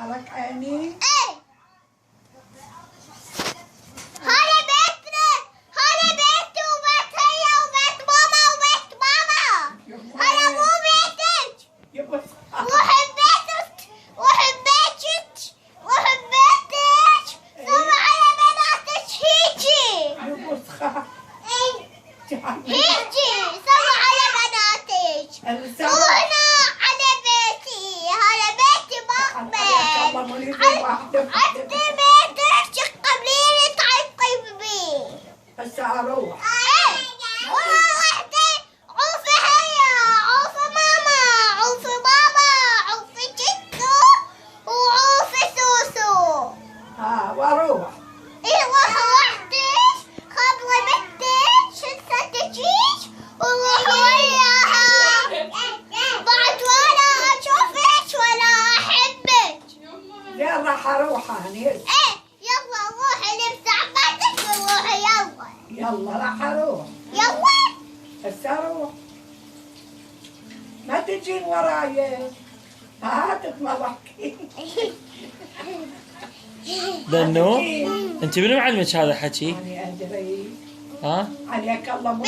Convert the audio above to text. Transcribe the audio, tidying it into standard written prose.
عليك عيني. ايه هذا بيتنا، هذا بيتي وبيت هي وبيت ماما وبيت بابا. هذا مو بيتك. وحبيتك وحبيتك وحبيتك. سوي على بناتك هيجي هيجي سوي على بناتك. وهنا على بيتي، هذا بيتي مقبل. عند بيتك قبليني تعيطي بيه. هسه اروح. والله وحدي عوفي هي، عوفي ماما، عوفي بابا، عوفي جدو، وعوفي سوسو. واروح. ايوه وحدك خبري بنتك شتى تجيش وروحي وياها. بعد ولا اشوفك ولا احبك. لا راح اروح انا. يلا روحي لبس عباتك وروحي يلا. يلا راح اروح. يلا هسه اروح. ما تجين وراي. هاتك ما بحكي. دنو انت منو معلمك هذا حكي؟ أنا أدري. ها؟ عليك الله مو